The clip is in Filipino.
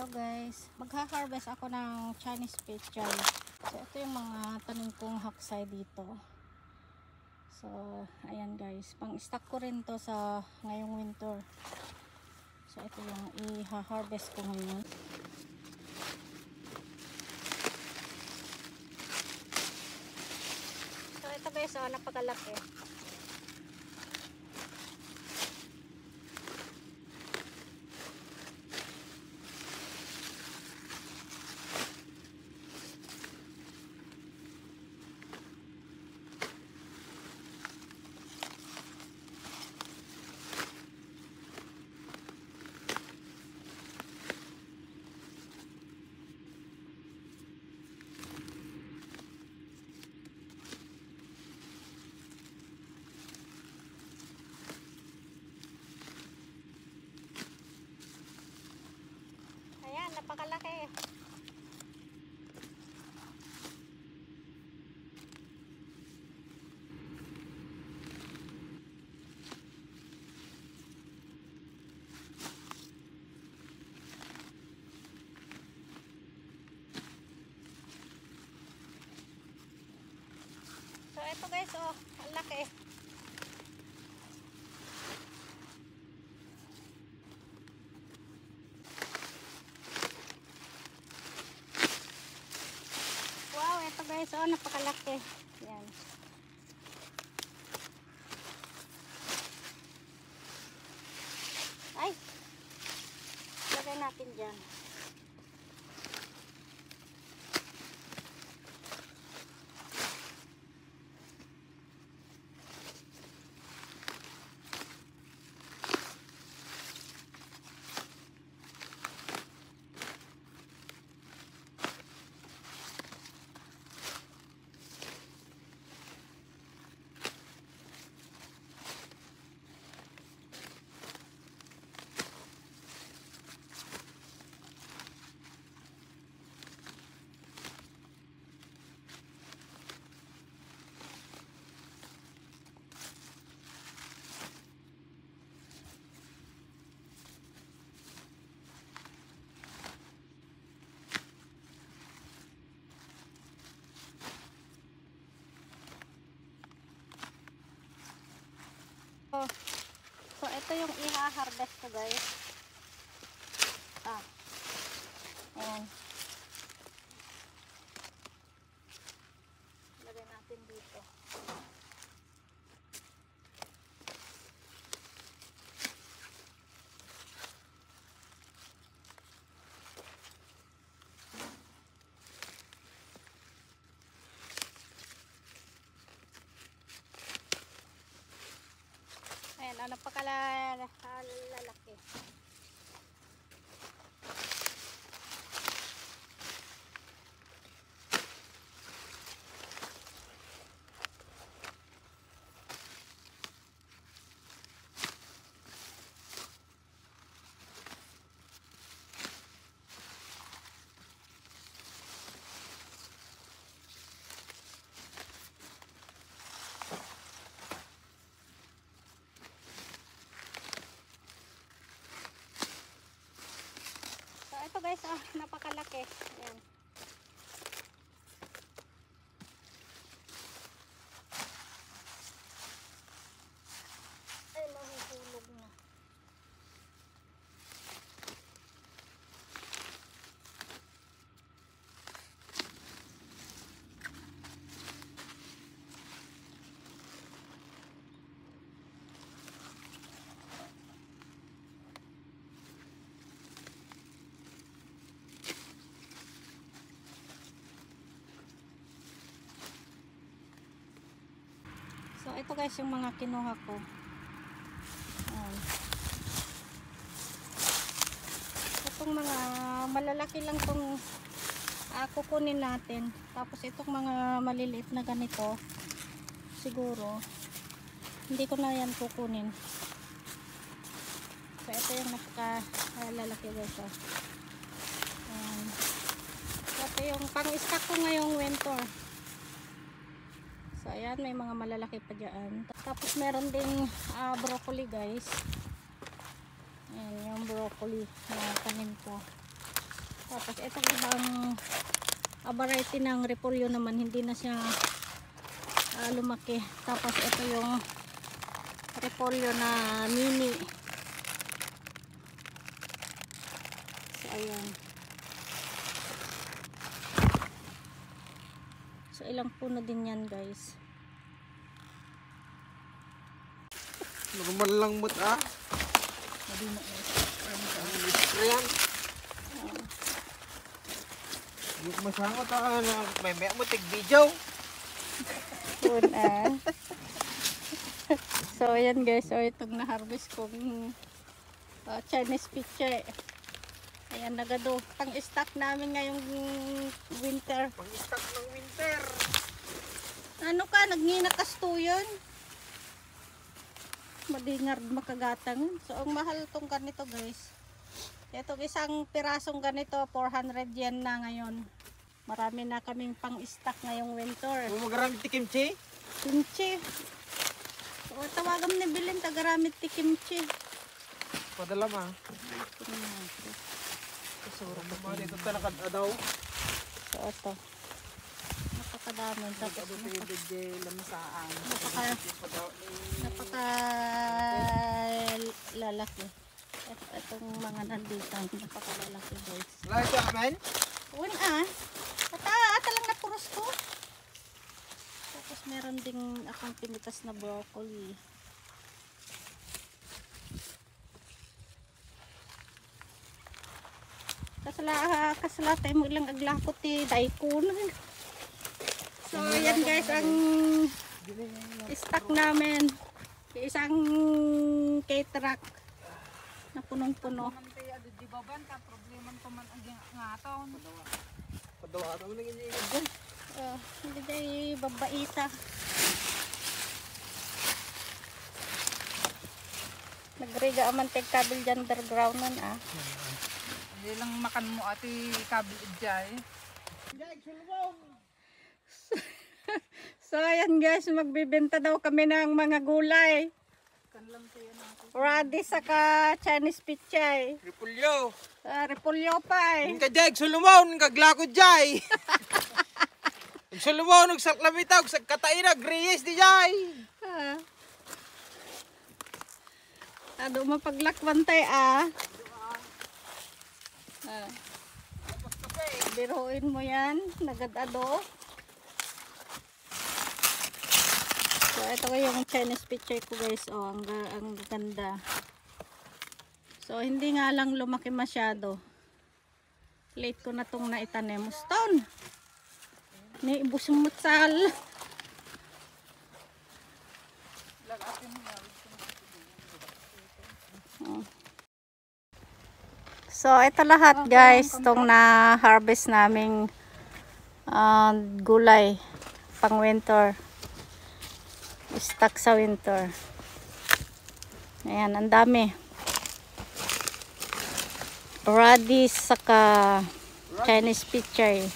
Hello guys, magha-harvest ako ng Chinese peach. So ito yung mga tanim kong haksay dito. So ayan guys, pang stock ko rin to sa ngayong winter. So ito yung i-harvest ko ngayon. So ito guys, napakalaki. Ayan, napakalaki. So ito guys, ang laki. Ito guys, napakalaki. Yan. Ay! Lagay natin dyan. So ito yung i-harvest ko guys. Ayan. Lagay natin dito. Ayan, napakalalaki. Ito guys, napakalaki. Ayan. Ay, mahuhulog na. So ito guys yung mga kinuha ko. Ayan. Itong mga malalaki lang tong kukunin natin. Tapos itong mga maliliit na ganito siguro hindi ko na yan kukunin. So ito yung napakalalaki guys. Ayan. So ito yung pang-stock ko ngayong winter. So ayan, may mga malalaki pa dyan. Tapos meron ding broccoli guys. Ayan yung broccoli na tanim ko. Tapos itong ibang variety ng repolyo naman, hindi na siya lumaki. Tapos ito yung repolyo na mini. So ayan. So ilang puno din yan guys. Normal lang mo ah. Ayan. Yung masangot na may mo tig video. So ayan guys, so itong na-harvest kong Chinese peach. Ayan, nagado. Pang-stock namin ngayong winter. Pang-stock ng winter. Ano ka, nagninakas to yun? Madingar makagatang. So ang mahal tong ganito guys. Itong isang pirasong ganito, 400 yen na ngayon. Marami na kaming pang-stock ngayong winter. Magaramit ti kimchi? Kimchi. So, tawagam ni Bilin, tagaramit ti kimchi. Padala ma. Kasura mo dito talaga daw. So ito. Napakadami. Tapos napaka lalaki. Itong mga nandito, napakalalaki guys. Lahat ka man? Uwan ata lang na puros ko. Tapos meron ding akong pinitas na broccoli. Kasala tayo mo ilang aglakot daikon. So yan guys ang stock namin. Isang K-truck na punong-puno. Hindi tayo babaita. Nagriga aman teg kabil dyan underground nun Hindi lang makan mo ati kabil dyan. So ayan guys, magbibenta daw kami ng mga gulay. Radish saka Chinese pichay. Repulyo. Repolyo pa Yung kajag, Solomon, kaglakod jay. Yung Solomon, nagsaklamitag, sagkataina, greyes di jay. Ado mapaglakwan tayo biruin mo yan, nagad-ado. So ito ko yung Chinese pichay ko guys. Ang ganda. So hindi nga lang lumaki masyado. Late ko na itong naitanim. Stone! May ibusumutsal. So ito lahat guys, itong na-harvest naming gulay pang winter. Stock sa winter. Ayan, ang dami. Radish saka Chinese pichay.